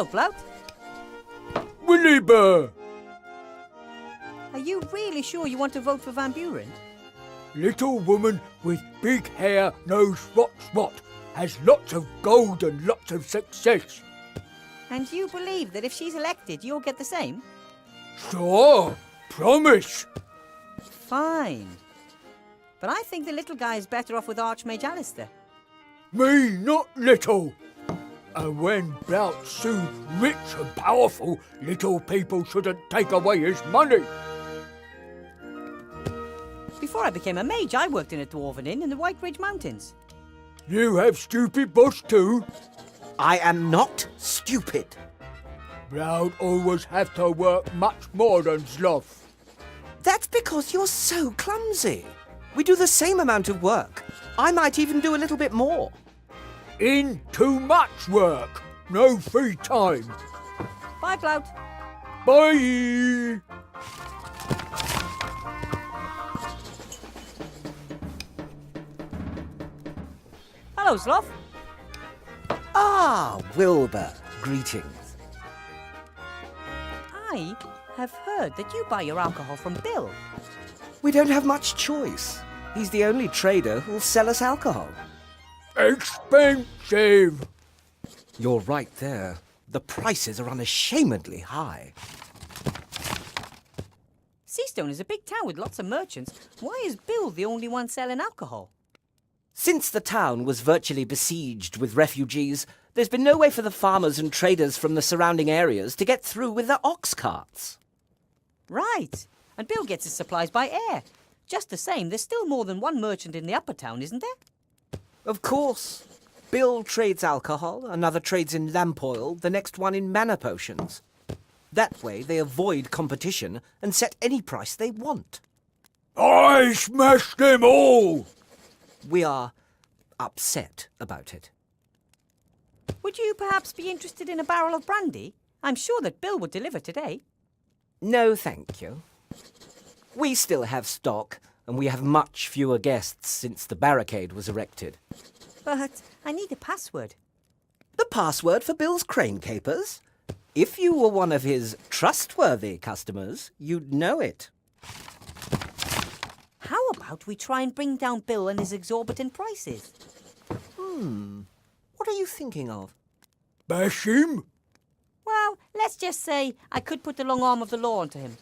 Hello, Blout. Willy Burr. Are you really sure you want to vote for Van Buren? Little woman with big hair knows what's what. Has lots of gold and lots of success. And you believe that if she's elected, you'll get the same? Sure, promise. Fine. But I think the little guy is better off with Archmage Alistair. Me not little. And when Blout's soon rich and powerful, little people shouldn't take away his money. Before I became a mage, I worked in a dwarven inn in the White Ridge Mountains. You have stupid boss too. I am not stupid. Blout always have to work much more than Sloth. That's because you're so clumsy. We do the same amount of work. I might even do a little bit more. In too much work. No free time. Bye, Blout. Bye. Hello, Sloth. Ah, Wilbur. Greetings. I have heard that you buy your alcohol from Bill. We don't have much choice. He's the only trader who'll sell us alcohol. Expensive. You're right there. The prices are unashamedly high. Seastone is a big town with lots of merchants. Why is Bill the only one selling alcohol? Since the town was virtually besieged with refugees, there's been no way for the farmers and traders from the surrounding areas to get through with their ox carts. Right. And Bill gets his supplies by air. Just the same, there's still more than one merchant in the upper town, isn't there? Of course. Bill trades alcohol, another trades in lamp oil, the next one in mana potions. That way they avoid competition and set any price they want. I smashed them all. We are upset about it. Would you perhaps be interested in a barrel of brandy? I'm sure that Bill would deliver today. No, thank you. We still have stock, and we have much fewer guests since the barricade was erected. But I need a password. The password for Bill's crane capers? If you were one of his trustworthy customers, you'd know it. How about we try and bring down Bill and his exorbitant prices? What are you thinking of? Bash him? Well, let's just say I could put the long arm of the law onto him.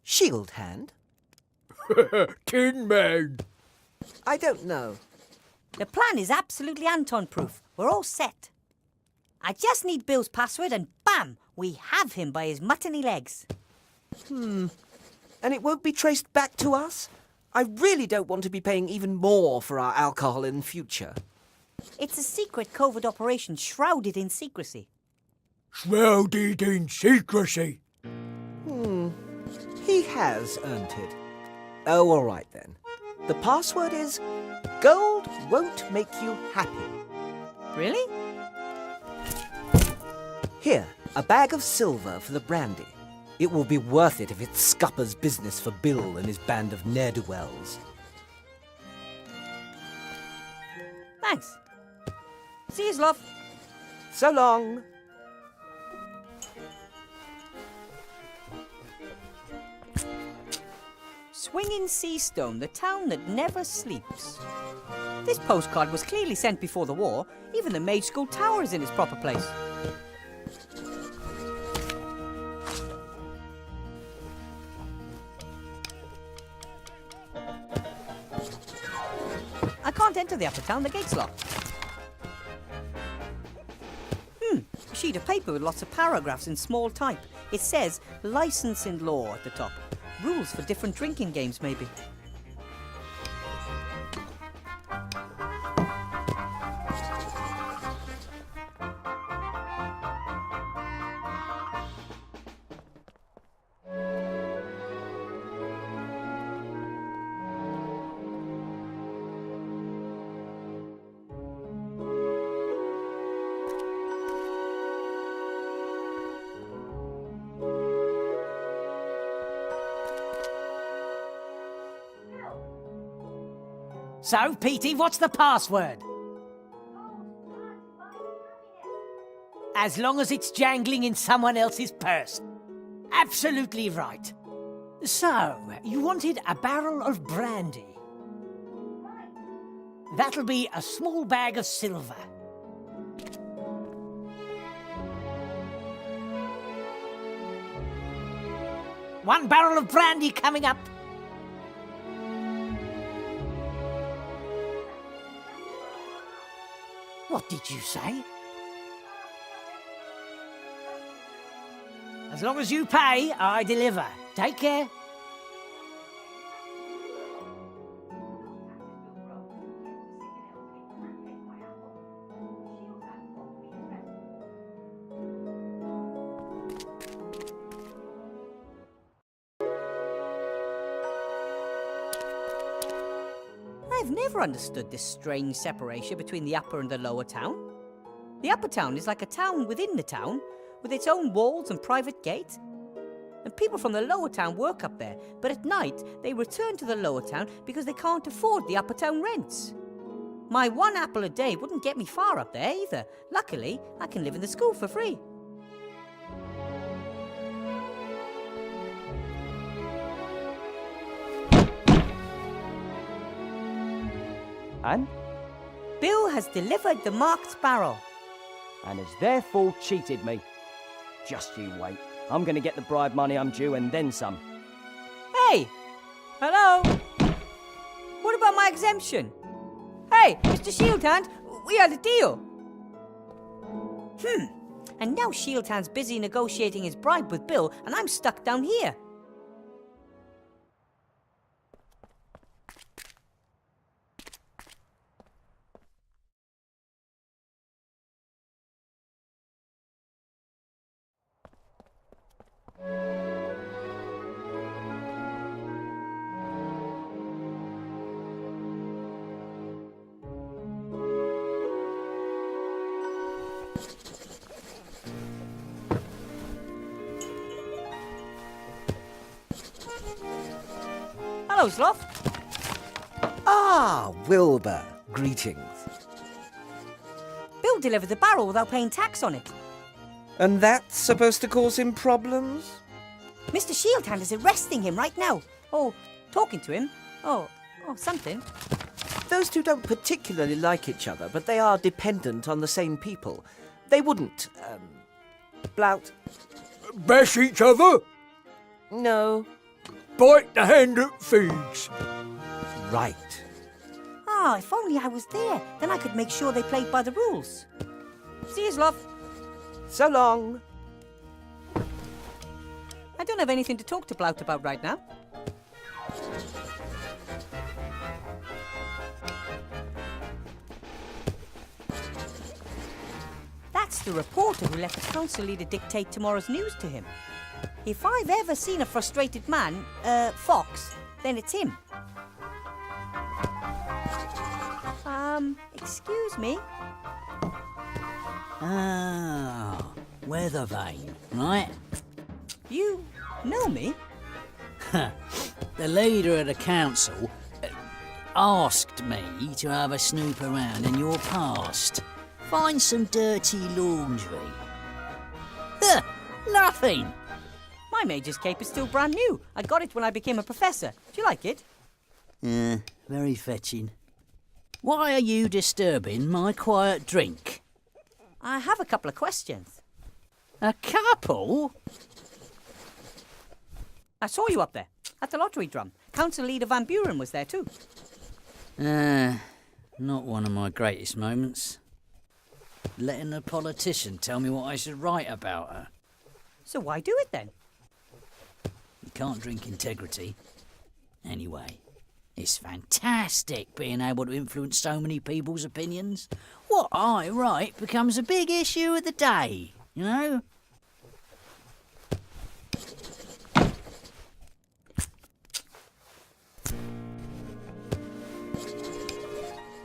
Shield hand? Tin Man. I don't know. The plan is absolutely Anton-proof. We're all set. I just need Bill's password and bam! We have him by his muttony legs. And it won't be traced back to us? I really don't want to be paying even more for our alcohol in future. It's a secret covert operation shrouded in secrecy. Shrouded in secrecy. He has earned it. Oh, all right then. The password is gold won't make you happy. Really? Here, a bag of silver for the brandy. It will be worth it if it scuppers business for Bill and his band of ne'er-do-wells. Thanks. See you, Sloth. So long. Swinging Seastone, the town that never sleeps. This postcard was clearly sent before the war. Even the Mage School Tower is in its proper place. I can't enter the upper town, the gate's locked. A sheet of paper with lots of paragraphs in small type. It says licensing law at the top. Rules for different drinking games, maybe. So, Petey, what's the password? as long as it's jangling in someone else's purse. Absolutely right. So, you wanted a barrel of brandy. That'll be a small bag of silver. One barrel of brandy coming up. What did you say? As long as you pay, I deliver. Take care. I've never understood this strange separation between the upper and the lower town. The upper town is like a town within the town, with its own walls and private gate. And people from the lower town work up there, but at night they return to the lower town because they can't afford the upper town rents. My 1 apple a day wouldn't get me far up there either. Luckily, I can live in the school for free. And? Bill has delivered the marked barrel. And has therefore cheated me. Just you wait. I'm going to get the bribe money I'm due and then some. Hey! Hello? What about my exemption? Hey, Mr. Shieldhand, we had a deal. And now Shieldhand's busy negotiating his bribe with Bill, and I'm stuck down here. Hello, Sloth. Ah, Wilbur. Greetings. Bill delivered the barrel without paying tax on it. And that's supposed to cause him problems? Mr. Shieldhand is arresting him right now. Oh, talking to him. Oh, something. Those two don't particularly like each other, but they are dependent on the same people. They wouldn't, blout. Bash each other? No. Bite the hand that feeds. Right. Ah, if only I was there. Then I could make sure they played by the rules. See you, Sloth. So long. I don't have anything to talk to Blout about right now. That's the reporter who let the council leader dictate tomorrow's news to him. If I've ever seen a frustrated man, fox, then it's him. Excuse me? Ah, weather vane, right? You know me? The leader of the council asked me to have a snoop around in your past. Find some dirty laundry. Nothing. My major's cape is still brand new. I got it when I became a professor. Do you like it? Very fetching. Why are you disturbing my quiet drink? I have a couple of questions. A couple? I saw you up there, at the lottery drum. Council leader Van Buren was there too. Not one of my greatest moments. Letting a politician tell me what I should write about her. So why do it then? You can't drink integrity. Anyway, it's fantastic being able to influence so many people's opinions. What I write becomes a big issue of the day, you know?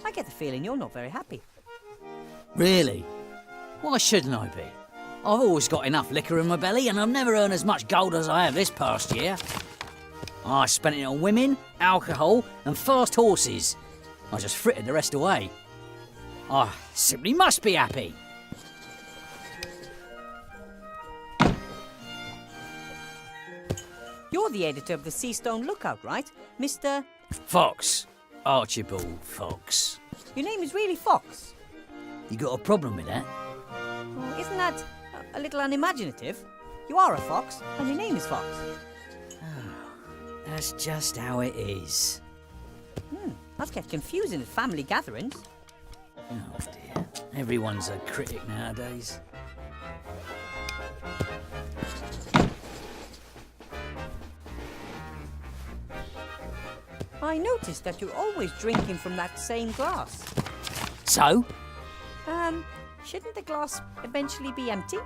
I get the feeling you're not very happy. Really? Why shouldn't I be? I've always got enough liquor in my belly and I've never earned as much gold as I have this past year. I spent it on women, alcohol and fast horses. I just frittered the rest away. I simply must be happy. You're the editor of the Seastone Lookout, right? Mr. Fox. Archibald Fox. Your name is really Fox. You got a problem with that? Well, isn't that a little unimaginative? You are a fox, and your name is Fox. That's just how it is. That's get confusing at family gatherings. Oh dear. Everyone's a critic nowadays. I noticed that you're always drinking from that same glass. So? Shouldn't the glass eventually be empty?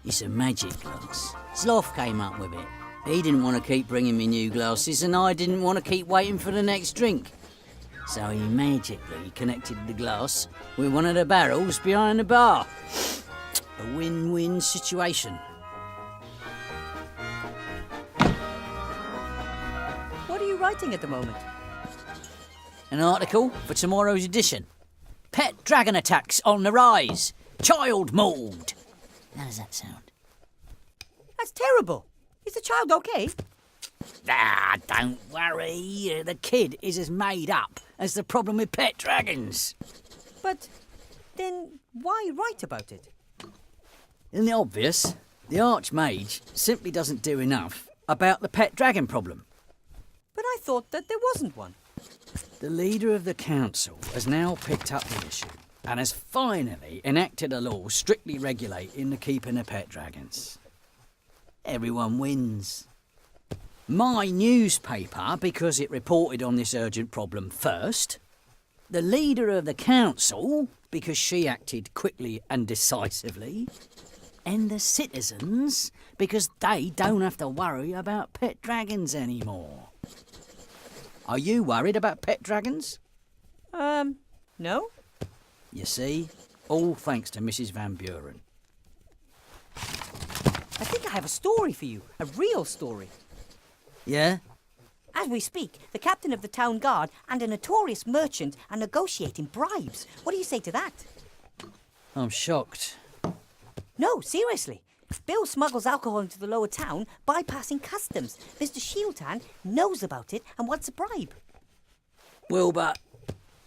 It's a magic glass. Sloth came up with it. He didn't want to keep bringing me new glasses, and I didn't want to keep waiting for the next drink. So he magically connected the glass with one of the barrels behind the bar. A win-win situation. What are you writing at the moment? An article for tomorrow's edition. Pet dragon attacks on the rise. Child mauled. How does that sound? That's terrible. Is the child okay? Ah, don't worry. The kid is as made up as the problem with pet dragons. But then why write about it? Isn't it obvious? The Archmage simply doesn't do enough about the pet dragon problem. But I thought that there wasn't one. The leader of the council has now picked up the issue and has finally enacted a law strictly regulating the keeping of pet dragons. Everyone wins. My newspaper, because it reported on this urgent problem first. The leader of the council, because she acted quickly and decisively. And the citizens, because they don't have to worry about pet dragons anymore. Are you worried about pet dragons? No? You see, all thanks to Mrs. Van Buren. I think I have a story for you. A real story. Yeah? As we speak, the captain of the town guard and a notorious merchant are negotiating bribes. What do you say to that? I'm shocked. No, seriously. Bill smuggles alcohol into the lower town, bypassing customs. Mr. Shieldhand knows about it and wants a bribe. Well, but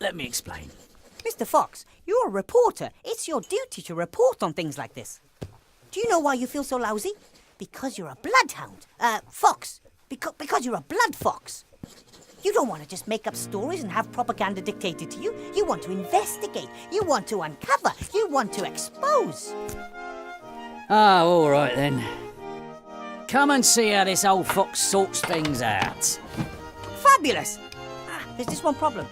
let me explain. Mr. Fox, you're a reporter. It's your duty to report on things like this. Do you know why you feel so lousy? Because you're a bloodhound. Fox. Because you're a blood fox. You don't want to just make up stories and have propaganda dictated to you. You want to investigate. You want to uncover. You want to expose. Ah, all right then. Come and see how this old fox sorts things out. Fabulous! There's just one problem.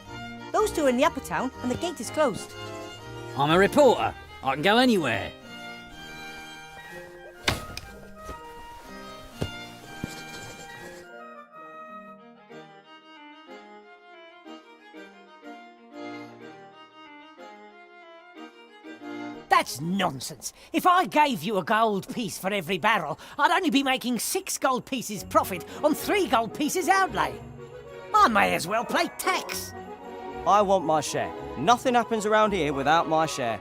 Those two are in the upper town and the gate is closed. I'm a reporter. I can go anywhere. That's nonsense. If I gave you a gold piece for every barrel, I'd only be making 6 gold pieces profit on 3 gold pieces outlay. I may as well pay tax. I want my share. Nothing happens around here without my share.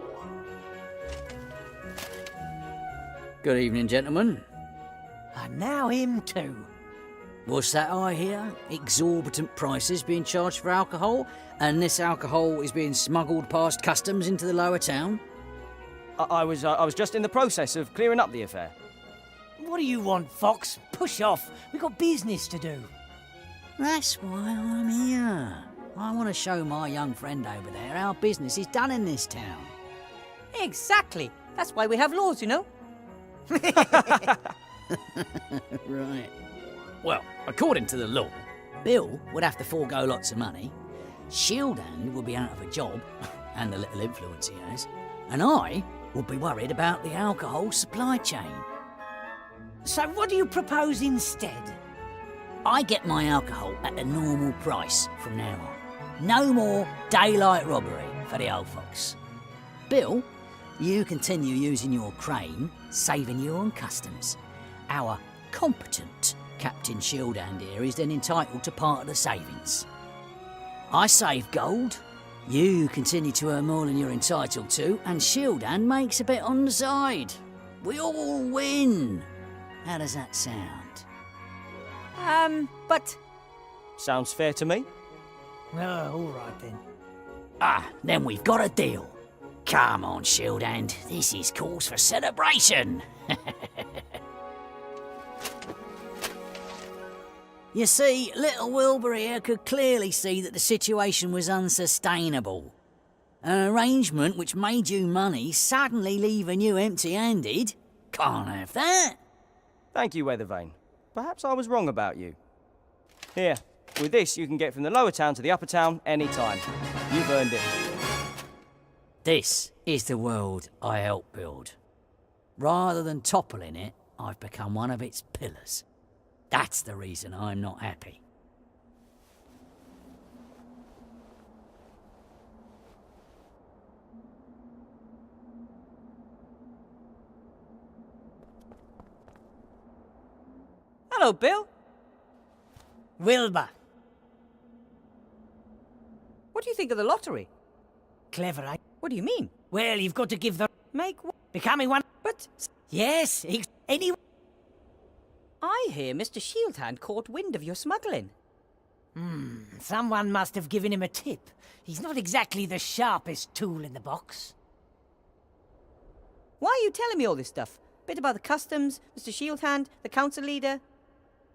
Good evening, gentlemen. And now him too. What's that I hear? Exorbitant prices being charged for alcohol, and this alcohol is being smuggled past customs into the lower town? I was just in the process of clearing up the affair. What do you want, Fox? Push off. We've got business to do. That's why I'm here. I want to show my young friend over there how business is done in this town. Exactly. That's why we have laws, you know. Right. Well, according to the law, Bill would have to forego lots of money, Shieldhand would be out of a job, and the little influence he has, and I would be worried about the alcohol supply chain. So what do you propose instead? I get my alcohol at the normal price from now on. No more daylight robbery for the old fox. Bill, you continue using your crane, saving you on customs. Our competent Captain Shieldhand here is then entitled to part of the savings. I save gold, you continue to earn more than you're entitled to, and Shieldhand makes a bit on the side. We all win. How does that sound? But Sounds fair to me. Oh, all right then. Ah, then we've got a deal. Come on, Shield Hand. This is cause for celebration. You see, little Wilbur here could clearly see that the situation was unsustainable. An arrangement which made you money suddenly leaving you empty-handed? Can't have that. Thank you, Weathervane. Perhaps I was wrong about you. Here, with this you can get from the lower town to the upper town any time. You've earned it. This is the world I helped build. Rather than toppling it, I've become one of its pillars. That's the reason I'm not happy. hello, Bill. Wilbur. What do you think of the lottery? Clever, eh? What do you mean? Well, you've got to give the... Make Becoming one... But Yes, any... I hear Mr. Shieldhand caught wind of your smuggling. Someone must have given him a tip. He's not exactly the sharpest tool in the box. Why are you telling me all this stuff? Bit about the customs, Mr. Shieldhand, the council leader.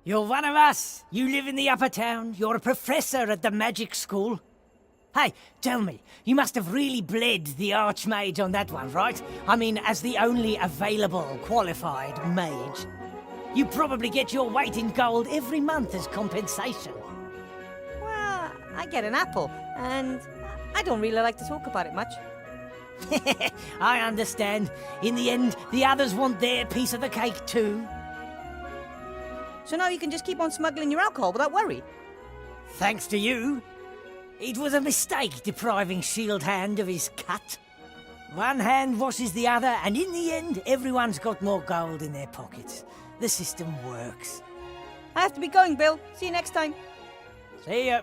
You're one of us. You live in the upper town. You're a professor at the magic school. Hey, tell me, you must have really bled the Archmage on that one, right? I mean, as the only available qualified mage. You probably get your weight in gold every month as compensation. Well, I get an apple, and I don't really like to talk about it much. I understand. In the end, the others want their piece of the cake too. So now you can just keep on smuggling your alcohol without worry? Thanks to you. It was a mistake depriving Shieldhand of his cut. One hand washes the other, and in the end, everyone's got more gold in their pockets. The system works. I have to be going, Bill. See you next time. See ya.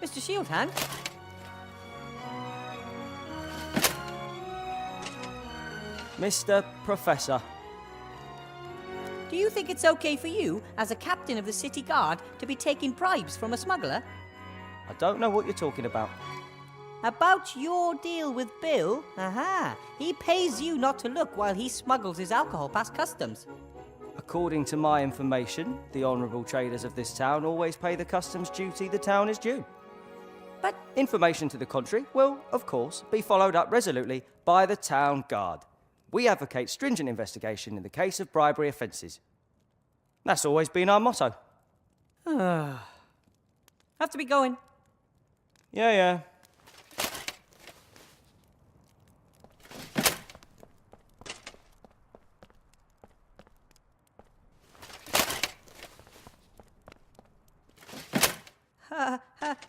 Mr. Shieldhand? Mr. Professor. Do you think it's okay for you, as a captain of the city guard, to be taking bribes from a smuggler? I don't know what you're talking about. About your deal with Bill? Aha! He pays you not to look while he smuggles his alcohol past customs. According to my information, the honourable traders of this town always pay the customs duty the town is due. But Information to the contrary will, of course, be followed up resolutely by the town guard. We advocate stringent investigation in the case of bribery offences. That's always been our motto. have to be going. Yeah.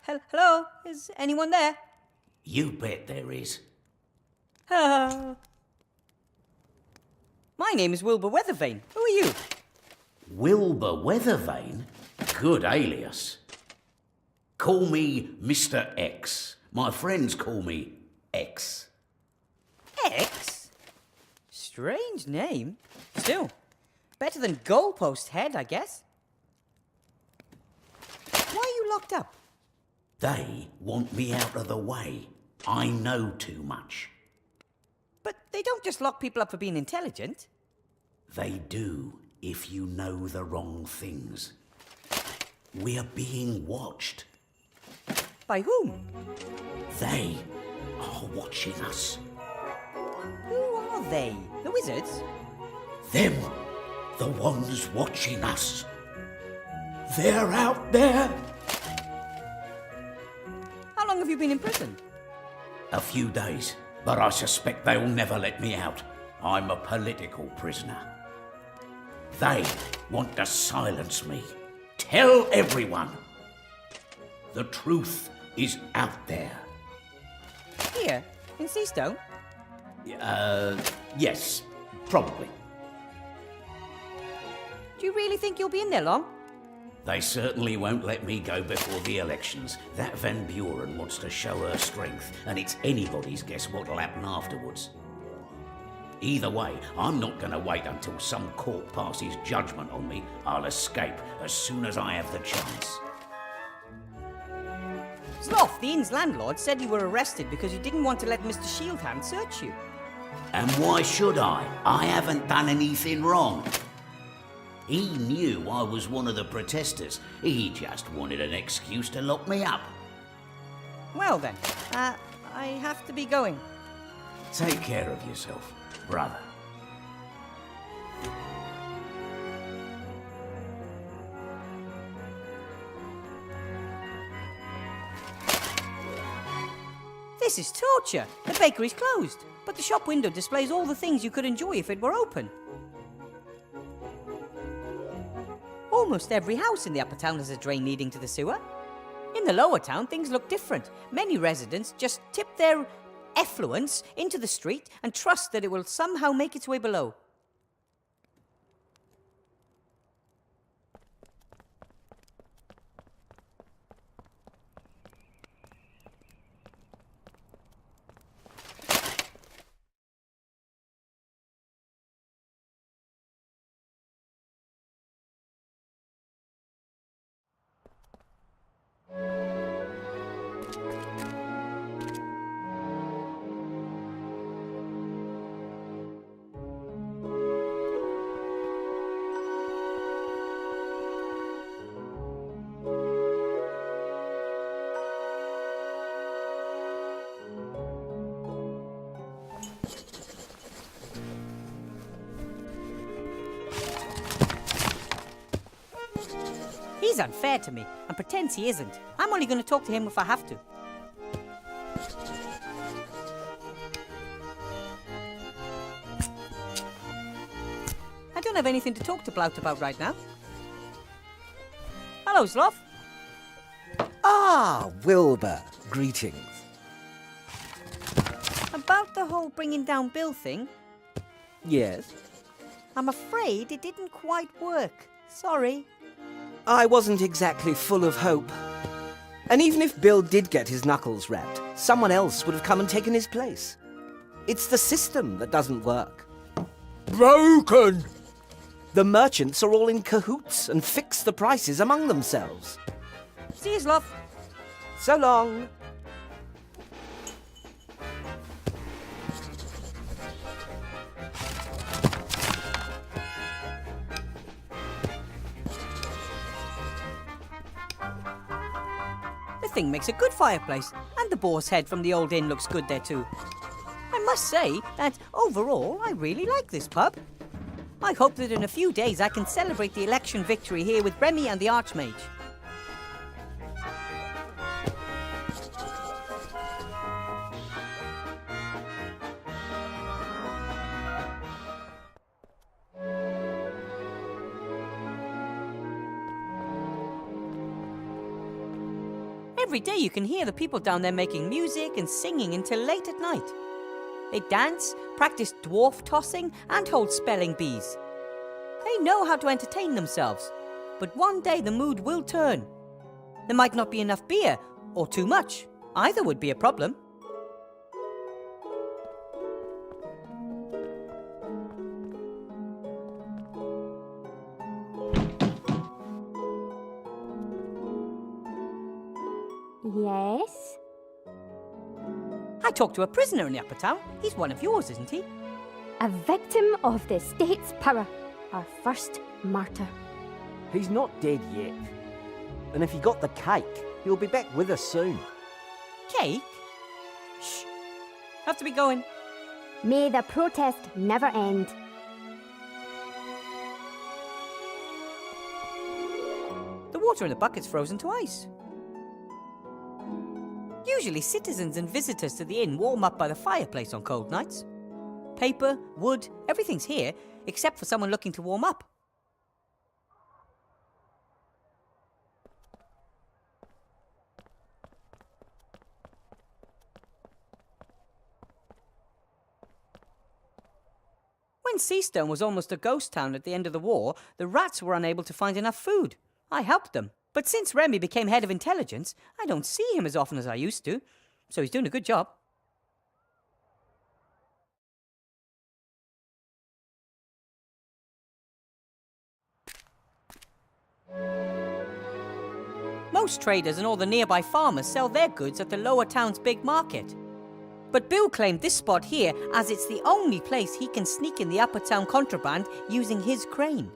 Hello? Is anyone there? You bet there is. My name is Wilbur Weathervane. Who are you? Wilbur Weathervane? Good alias. Call me Mr. X. My friends call me X. X? Strange name. Still, better than Goalpost Head, I guess. Why are you locked up? They want me out of the way. I know too much. But they don't just lock people up for being intelligent. They do if you know the wrong things. We're being watched. By whom? They are watching us. Who are they? The wizards? Them, the ones watching us. They're out there. How long have you been in prison? A few days, but I suspect they'll never let me out. I'm a political prisoner. They want to silence me. Tell everyone. The truth is out there. Here, in Seastone? Yes, probably. Do you really think you'll be in there long? They certainly won't let me go before the elections. That Van Buren wants to show her strength, and it's anybody's guess what'll happen afterwards. Either way, I'm not going to wait until some court passes judgment on me. I'll escape as soon as I have the chance. Sloth, the inn's landlord, said you were arrested because you didn't want to let Mr. Shieldhand search you. And why should I? I haven't done anything wrong. He knew I was one of the protesters. He just wanted an excuse to lock me up. Well then, I have to be going. Take care of yourself, brother. This is torture. The bakery's closed, but the shop window displays all the things you could enjoy if it were open. Almost every house in the upper town has a drain leading to the sewer. In the lower town, things look different. Many residents just tip their effluence into the street and trust that it will somehow make its way below. He's unfair to me and pretends he isn't. I'm only going to talk to him if I have to. I don't have anything to talk to Blout about right now. Hello, Sloth. Ah, Wilbur. Greetings. About the whole bringing down Bill thing, Yes? I'm afraid it didn't quite work. Sorry. I wasn't exactly full of hope. And even if Bill did get his knuckles rapped, someone else would have come and taken his place. It's the system that doesn't work. Broken! The merchants are all in cahoots and fix the prices among themselves. See you, Sloth. So long. The thing makes a good fireplace, and the boar's head from the old inn looks good there too. I must say that overall I really like this pub. I hope that in a few days I can celebrate the election victory here with Remy and the Archmage. Every day you can hear the people down there making music and singing until late at night. They dance, practice dwarf tossing, and hold spelling bees. They know how to entertain themselves, but one day the mood will turn. There might not be enough beer, or too much. Either would be a problem. Yes? I talked to a prisoner in the upper town. He's one of yours, isn't he? A victim of the state's power. Our first martyr. He's not dead yet. And if he got the cake, he'll be back with us soon. Cake? Shh. Have to be going. May the protest never end. The water in the bucket's frozen to ice. Usually citizens and visitors to the inn warm up by the fireplace on cold nights. Paper, wood, everything's here, except for someone looking to warm up. When Seastone was almost a ghost town at the end of the war, the rats were unable to find enough food. I helped them. But since Remy became head of intelligence, I don't see him as often as I used to. So he's doing a good job. Most traders and all the nearby farmers sell their goods at the lower town's big market. But Bill claimed this spot here as it's the only place he can sneak in the upper town contraband using his crane.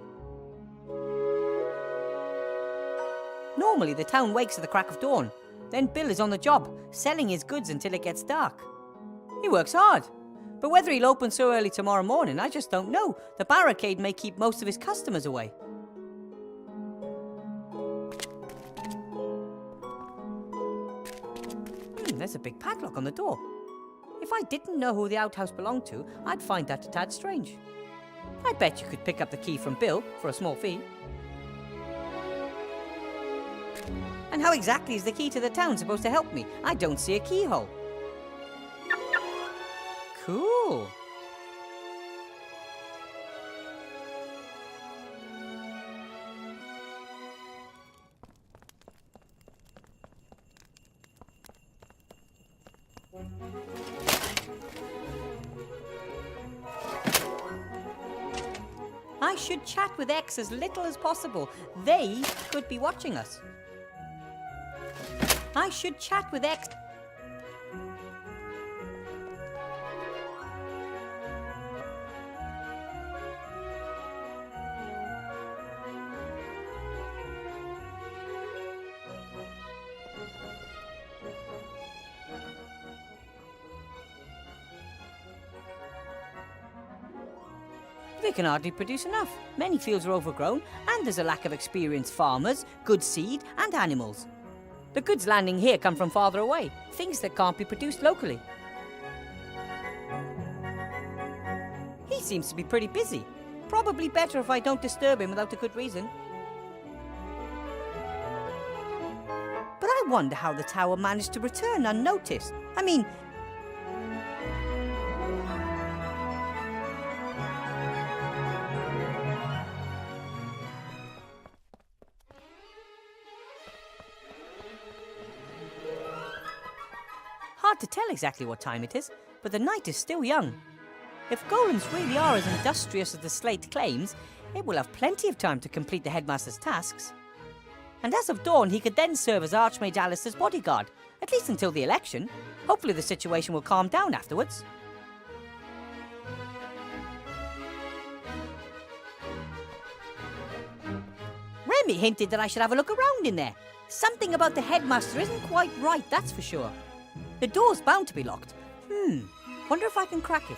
Normally the town wakes at the crack of dawn. Then Bill is on the job, selling his goods until it gets dark. He works hard. But whether he'll open so early tomorrow morning, I just don't know. The barricade may keep most of his customers away. There's a big padlock on the door. If I didn't know who the outhouse belonged to, I'd find that a tad strange. I bet you could pick up the key from Bill for a small fee. And how exactly is the key to the town supposed to help me? I don't see a keyhole. Cool. I should chat with X as little as possible. They could be watching us. I should chat with X. They can hardly produce enough. Many fields are overgrown, and there's a lack of experienced farmers, good seed, and animals. The goods landing here come from farther away, things that can't be produced locally. He seems to be pretty busy. Probably better if I don't disturb him without a good reason. But I wonder how the tower managed to return unnoticed. I mean, hard to tell exactly what time it is, but the night is still young. If golems really are as industrious as the slate claims, it will have plenty of time to complete the headmaster's tasks. And as of dawn, he could then serve as Archmage Alistair's bodyguard, at least until the election. Hopefully the situation will calm down afterwards. Remy hinted that I should have a look around in there. Something about the headmaster isn't quite right, that's for sure. The door's bound to be locked. Wonder if I can crack it.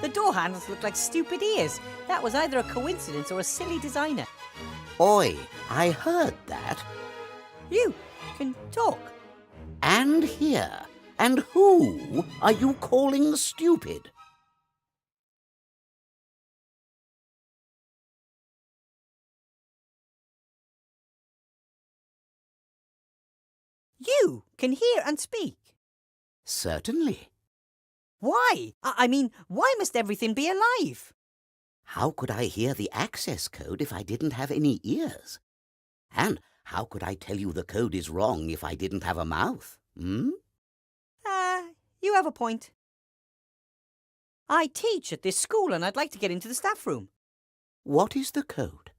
The door handles look like stupid ears. That was either a coincidence or a silly designer. Oi, I heard that. You can talk. And hear. And who are you calling stupid? You can hear and speak. Certainly. Why? I mean, why must everything be alive? How could I hear the access code if I didn't have any ears? And how could I tell you the code is wrong if I didn't have a mouth? You have a point. I teach at this school and I'd like to get into the staff room. What is the code?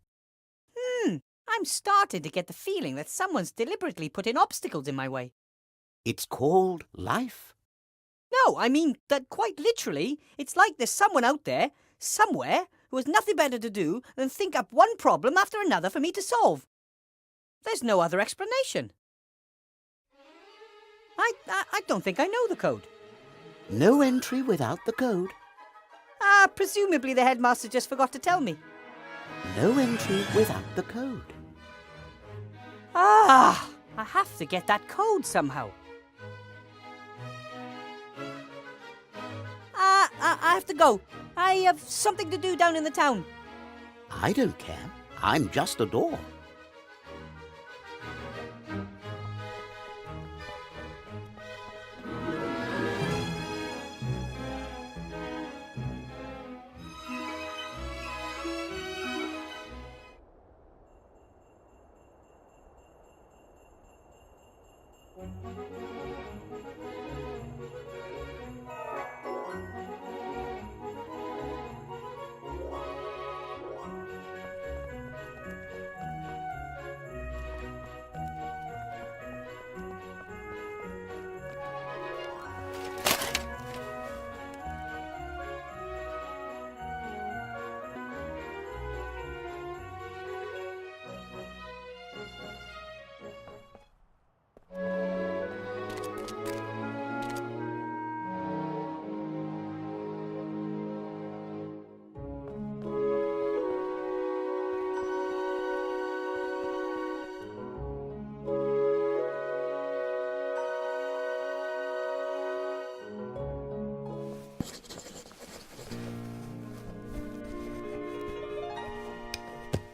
I'm I'm starting to get the feeling that someone's deliberately putting obstacles in my way. It's called life. No, I mean that quite literally, it's like there's someone out there, somewhere, who has nothing better to do than think up one problem after another for me to solve. There's no other explanation. I don't think I know the code. No entry without the code. Presumably the headmaster just forgot to tell me. No entry without the code. I have to get that code somehow. I have to go. I have something to do down in the town. I don't care. I'm just a door.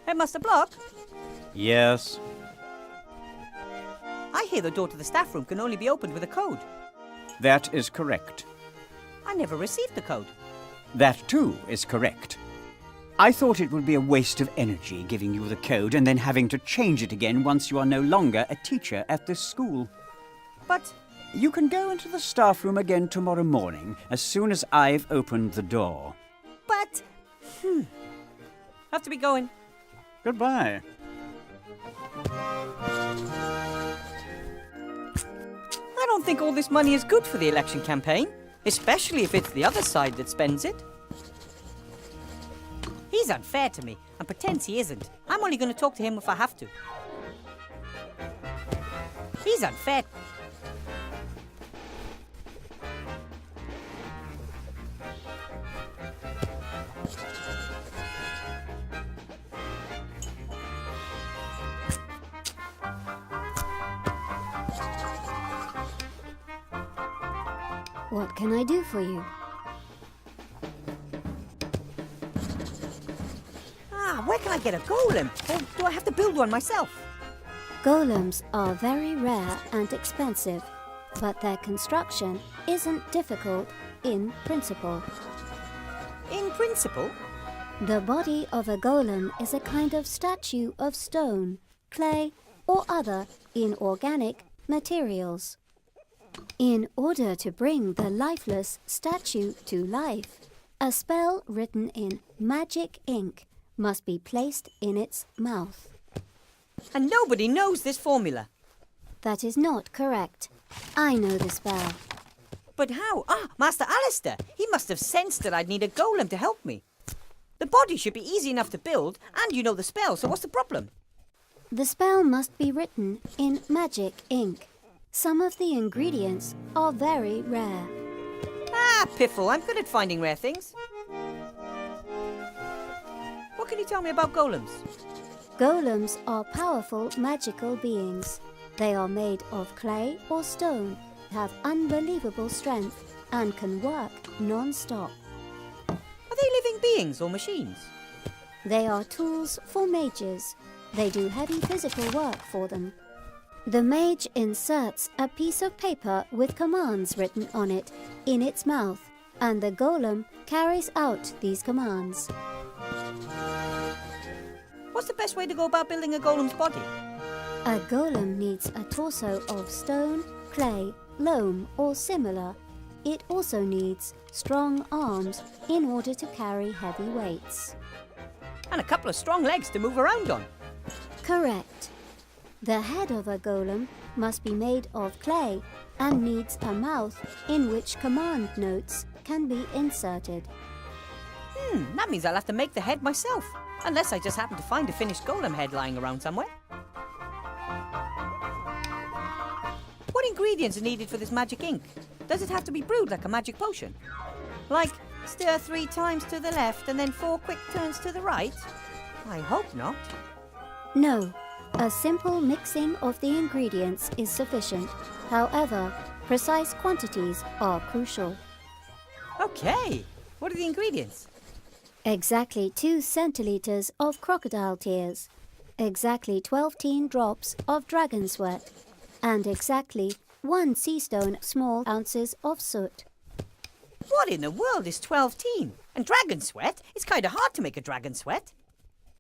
Headmaster Block, Yes. I hear the door to the staff room can only be opened with a code. That is correct. I never received the code. That too is correct. I thought it would be a waste of energy giving you the code and then having to change it again once you are no longer a teacher at this school. But You can go into the staff room again tomorrow morning as soon as I've opened the door. have to be going. Goodbye. I don't think all this money is good for the election campaign, especially if it's the other side that spends it. He's unfair to me and pretends he isn't. I'm only going to talk to him if I have to. He's unfair. What can I do for you? Where can I get a golem? Or do I have to build one myself? Golems are very rare and expensive, but their construction isn't difficult in principle. In principle? The body of a golem is a kind of statue of stone, clay, or other inorganic materials. In order to bring the lifeless statue to life, a spell written in magic ink must be placed in its mouth. And nobody knows this formula. That is not correct. I know the spell. But how? Master Alistair! He must have sensed that I'd need a golem to help me. The body should be easy enough to build, and you know the spell, so what's the problem? The spell must be written in magic ink. Some of the ingredients are very rare. Piffle, I'm good at finding rare things. What can you tell me about golems? Golems are powerful magical beings. They are made of clay or stone, have unbelievable strength, and can work non-stop. Are they living beings or machines? They are tools for mages. They do heavy physical work for them. The mage inserts a piece of paper with commands written on it in its mouth, and the golem carries out these commands. What's the best way to go about building a golem's body? A golem needs a torso of stone, clay, loam, or similar. It also needs strong arms in order to carry heavy weights. And a couple of strong legs to move around on. Correct. The head of a golem must be made of clay and needs a mouth in which command notes can be inserted. That means I'll have to make the head myself. Unless I just happen to find a finished golem head lying around somewhere. What ingredients are needed for this magic ink? Does it have to be brewed like a magic potion? Like, stir 3 times to the left and then 4 quick turns to the right? I hope not. No, a simple mixing of the ingredients is sufficient. However, precise quantities are crucial. Okay, what are the ingredients? Exactly 2 centiliters of crocodile tears, exactly 12 drops of dragon sweat, and exactly 1 sea stone small ounces of soot. What in the world is 12 teen? And dragon sweat? It's kind of hard to make a dragon sweat.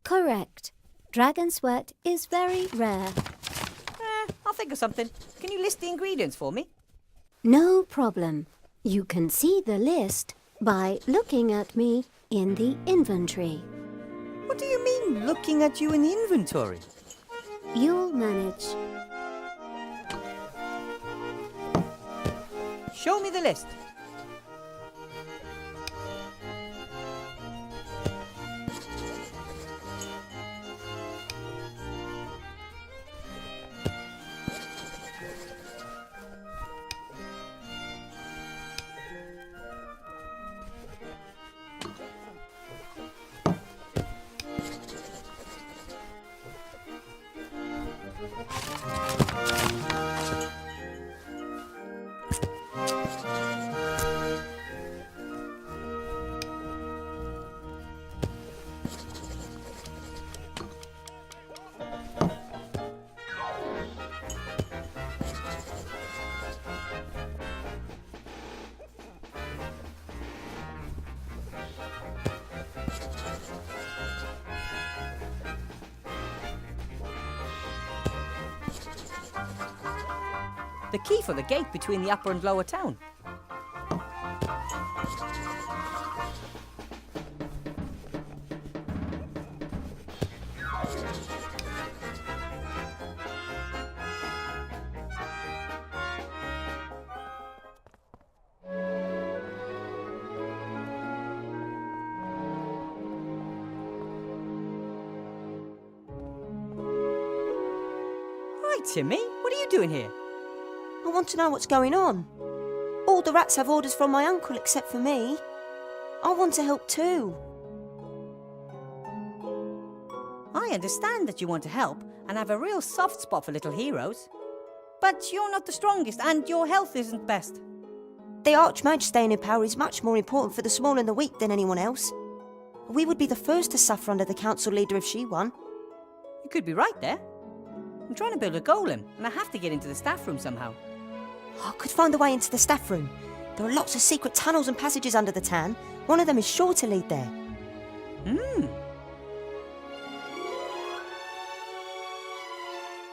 Correct. Dragon sweat is very rare. I'll think of something. Can you list the ingredients for me? No problem. You can see the list by looking at me in the inventory. What do you mean, looking at you in the inventory? You'll manage. Show me the list. The key for the gate between the upper and lower town. Hi, Timmy. What are you doing here? I want to know what's going on. All the rats have orders from my uncle except for me. I want to help too. I understand that you want to help and have a real soft spot for little heroes. But you're not the strongest and your health isn't best. The Archmage staying in power is much more important for the small and the weak than anyone else. We would be the first to suffer under the council leader if she won. You could be right there. I'm trying to build a golem and I have to get into the staff room somehow. I could find a way into the staff room. There are lots of secret tunnels and passages under the town. One of them is sure to lead there.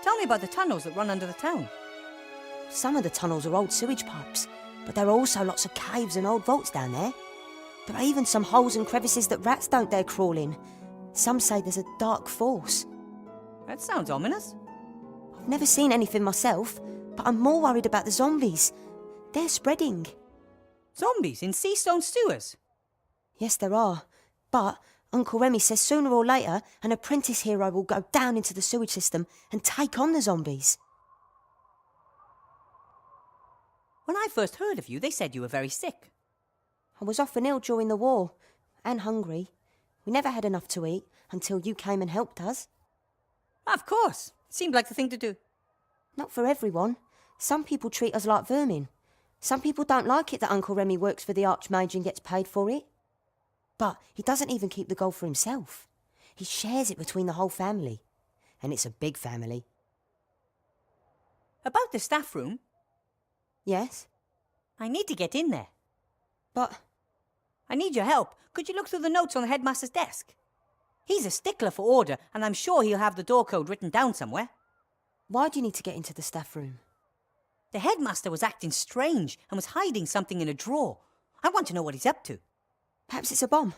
Tell me about the tunnels that run under the town. Some of the tunnels are old sewage pipes, but there are also lots of caves and old vaults down there. There are even some holes and crevices that rats don't dare crawl in. Some say there's a dark force. That sounds ominous. I've never seen anything myself, but I'm more worried about the zombies. They're spreading. Zombies in sea stone sewers? Yes, there are. But Uncle Remy says sooner or later an apprentice hero will go down into the sewage system and take on the zombies. When I first heard of you, they said you were very sick. I was often ill during the war, and hungry. We never had enough to eat until you came and helped us. Of course. Seemed like the thing to do. Not for everyone. Some people treat us like vermin. Some people don't like it that Uncle Remy works for the Archmage and gets paid for it. But he doesn't even keep the gold for himself. He shares it between the whole family. And it's a big family. About the staff room, Yes? I need to get in there. But I need your help. Could you look through the notes on the headmaster's desk? He's a stickler for order, and I'm sure he'll have the door code written down somewhere. why do you need to get into the staff room? The headmaster was acting strange and was hiding something in a drawer. I want to know what he's up to. Perhaps it's a bomb.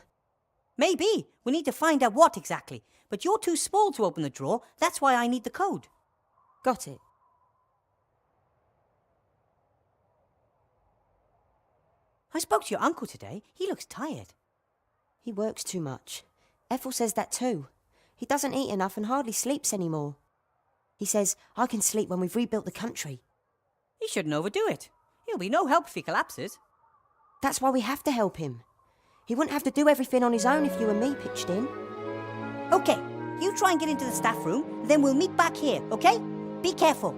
Maybe. We need to find out what exactly. But you're too small to open the drawer. That's why I need the code. Got it. I spoke to your uncle today. He looks tired. He works too much. Ethel says that too. He doesn't eat enough and hardly sleeps anymore. He says, I can sleep when we've rebuilt the country. He shouldn't overdo it. He'll be no help if he collapses. That's why we have to help him. He wouldn't have to do everything on his own if you and me pitched in. Okay, you try and get into the staff room, then we'll meet back here, okay? Be careful.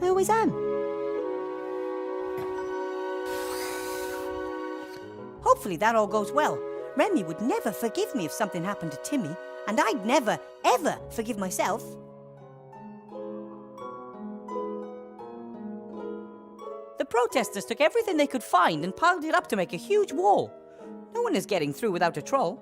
I always am. Hopefully that all goes well. Remy would never forgive me if something happened to Timmy, and I'd never, ever forgive myself. The protesters took everything they could find and piled it up to make a huge wall. No one is getting through without a troll.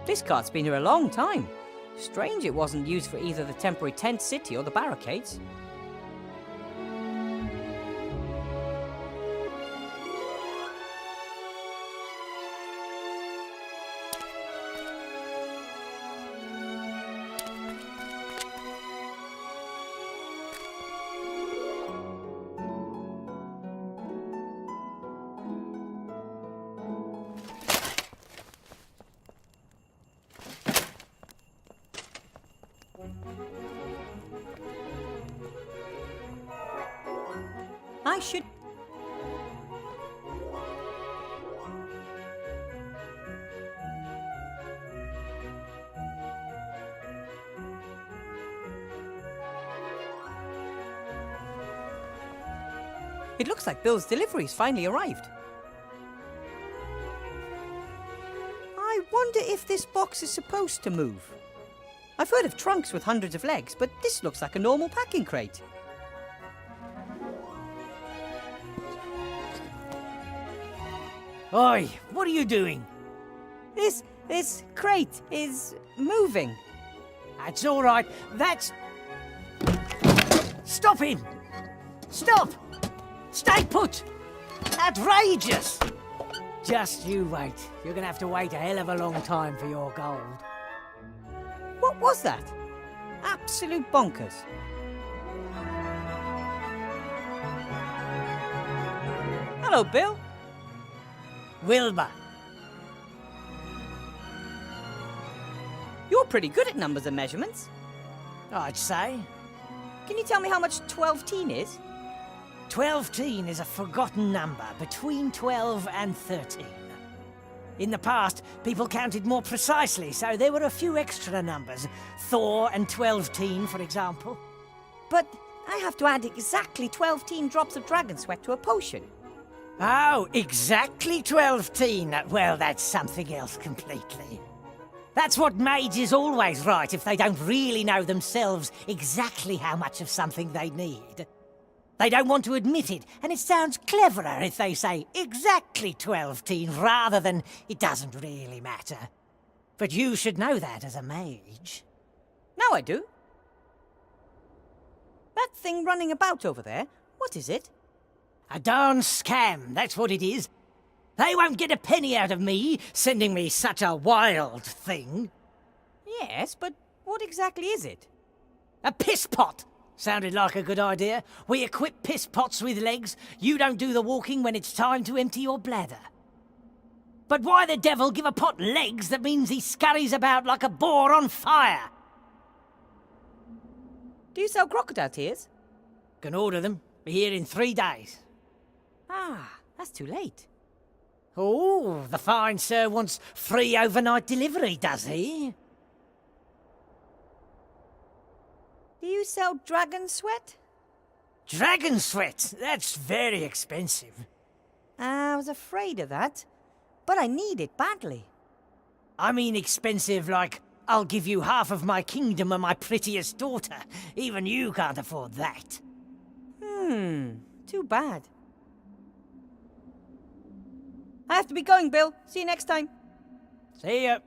This cart's been here a long time. Strange it wasn't used for either the temporary tent city or the barricades. I should... It looks like Bill's delivery's finally arrived. I wonder if this box is supposed to move. I've heard of trunks with hundreds of legs, but this looks like a normal packing crate. Oi, what are you doing? This crate is moving. That's all right. That's... Stop him! Stop! Stay put! Outrageous! Just you wait. You're gonna have to wait a hell of a long time for your gold. What was that? Absolute bonkers. Hello, Bill. Wilbur. You're pretty good at numbers and measurements. I'd say. Can you tell me how much 12-teen is? 12-teen is a forgotten number between 12 and 13. In the past, people counted more precisely, so there were a few extra numbers. Thor and 12-teen, for example. But I have to add exactly 12-teen drops of dragon sweat to a potion. Oh, exactly 12-teen. Well, that's something else completely. That's what mages always write if they don't really know themselves exactly how much of something they need. They don't want to admit it, and it sounds cleverer if they say exactly 12-teen rather than it doesn't really matter. But you should know that as a mage. Now I do. That thing running about over there, what is it? A darn scam, that's what it is. They won't get a penny out of me, sending me such a wild thing. Yes, but what exactly is it? A piss pot! Sounded like a good idea. We equip piss pots with legs. You don't do the walking when it's time to empty your bladder. But why the devil give a pot legs that means he scurries about like a boar on fire? Do you sell crocodile tears? Can order them. Be here in 3 days. Ah, that's too late. Oh, the fine sir wants free overnight delivery, does he? Do you sell dragon sweat? Dragon sweat? That's very expensive. I was afraid of that, but I need it badly. I mean expensive like, I'll give you half of my kingdom and my prettiest daughter. Even you can't afford that. Too bad. I have to be going, Bill. See you next time. See ya.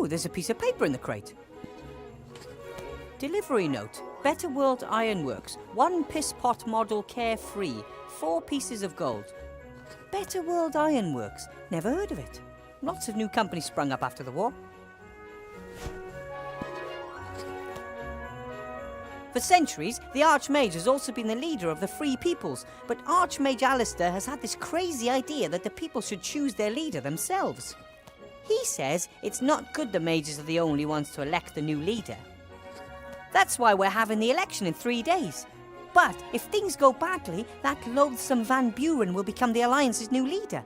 Oh, there's a piece of paper in the crate. Delivery note. Better World Ironworks. 1 piss pot model carefree. 4 pieces of gold. Better World Ironworks. Never heard of it. Lots of new companies sprung up after the war. For centuries, the Archmage has also been the leader of the Free Peoples, but Archmage Alistair has had this crazy idea that the people should choose their leader themselves. He says it's not good the mages are the only ones to elect the new leader. That's why we're having the election in 3 days. But if things go badly, that loathsome Van Buren will become the Alliance's new leader.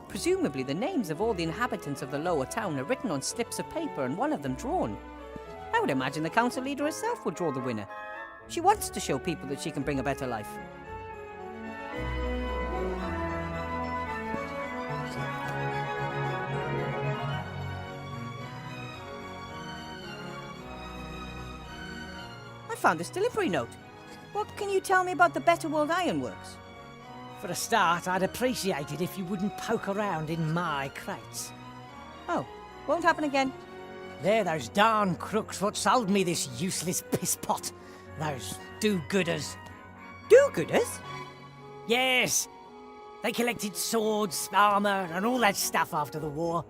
Presumably the names of all the inhabitants of the lower town are written on slips of paper and one of them drawn. I would imagine the council leader herself would draw the winner. She wants to show people that she can bring a better life. I found this delivery note. What can you tell me about the Better World Ironworks? For a start, I'd appreciate it if you wouldn't poke around in my crates. Oh, won't happen again. They're those darn crooks what sold me this useless piss pot. Those do-gooders. Do-gooders? Yes. They collected swords, armour, and all that stuff after the war.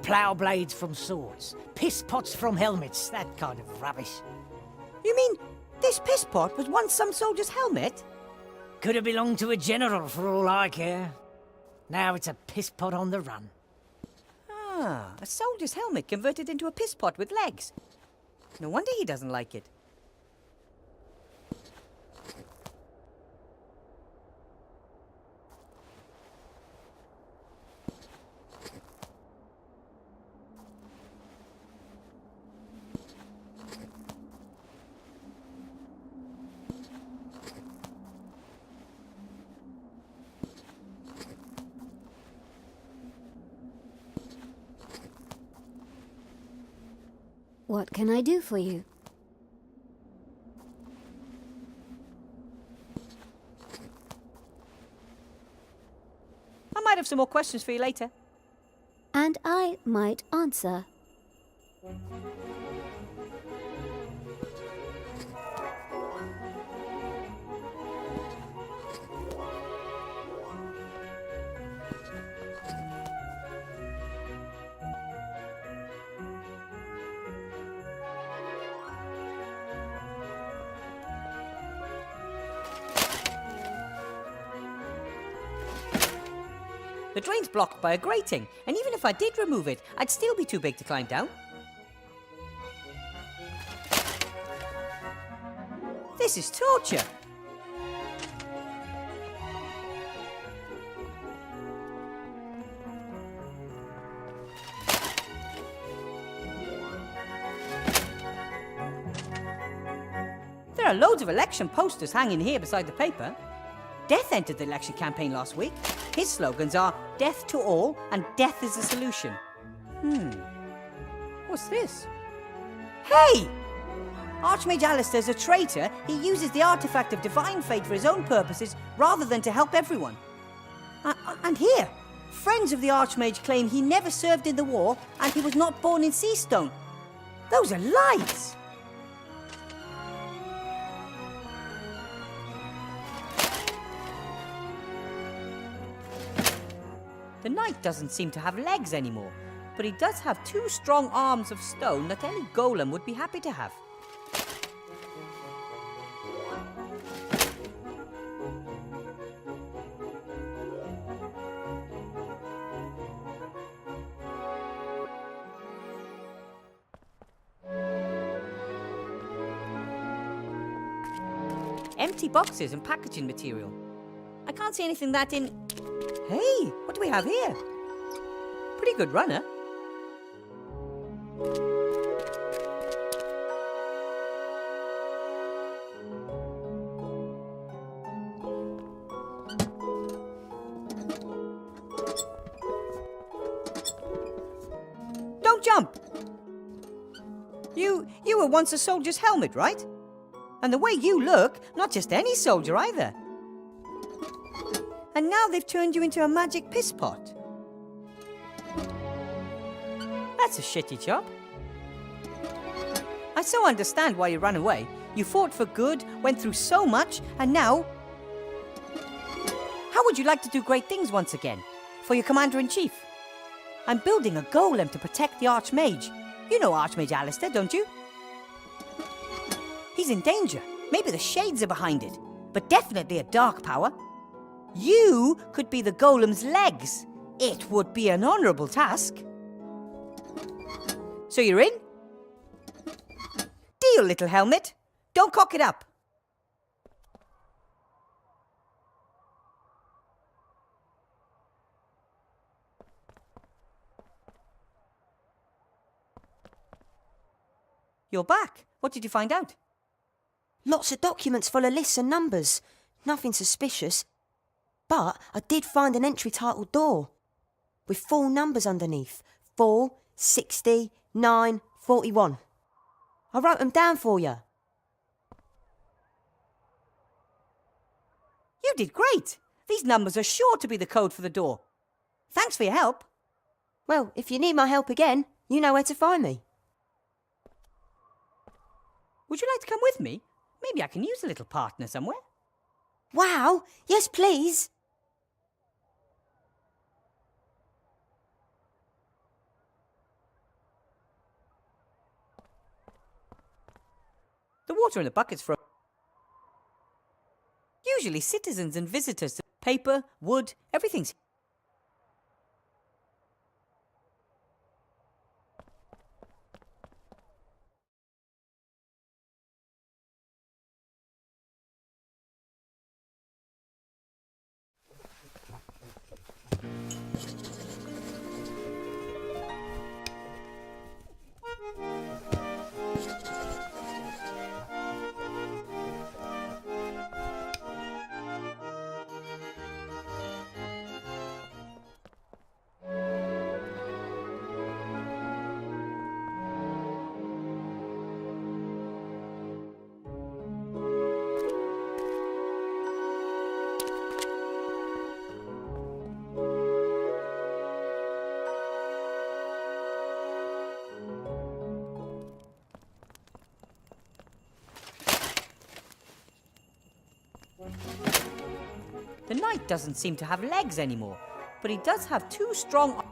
Plough blades from swords, piss pots from helmets, that kind of rubbish. You mean this piss pot was once some soldier's helmet? Could have belonged to a general for all I care. Now it's a piss pot on the run. Ah, a soldier's helmet converted into a piss pot with legs. No wonder he doesn't like it. What can I do for you? I might have some more questions for you later. And I might answer. The drain's blocked by a grating, and even if I did remove it, I'd still be too big to climb down. This is torture. There are loads of election posters hanging here beside the paper. Death entered the election campaign last week. His slogans are death to all and death is the solution. What's this? Hey! Archmage Alistair's a traitor. He uses the artifact of divine fate for his own purposes rather than to help everyone. And here, friends of the Archmage claim he never served in the war and he was not born in Seastone. Those are lies! The knight doesn't seem to have legs anymore, but he does have 2 strong arms of stone that any golem would be happy to have. Empty boxes and packaging material. I can't see anything that in... Hey, what do we have here? Pretty good runner. Don't jump! You were once a soldier's helmet, right? And the way you look, not just any soldier either. And now they've turned you into a magic piss pot. That's a shitty job. I so understand why you ran away. You fought for good, went through so much, and now... How would you like to do great things once again? For your Commander-in-Chief? I'm building a golem to protect the Archmage. You know Archmage Alistair, don't you? He's in danger. Maybe the Shades are behind it. But definitely a dark power. You could be the golem's legs. It would be an honourable task. So you're in? Deal, little helmet. Don't cock it up. You're back. What did you find out? Lots of documents full of lists and numbers. Nothing suspicious. But I did find an entry titled door. With 4 numbers underneath. 4, 60, 9, 41. I wrote them down for you. You did great. These numbers are sure to be the code for the door. Thanks for your help. Well, if you need my help again, you know where to find me. Would you like to come with me? Maybe I can use a little partner somewhere. Wow! Yes, please! The water in the bucket's for... Usually citizens and visitors. Paper, wood, everything's... The knight doesn't seem to have legs anymore, but he does have 2 strong...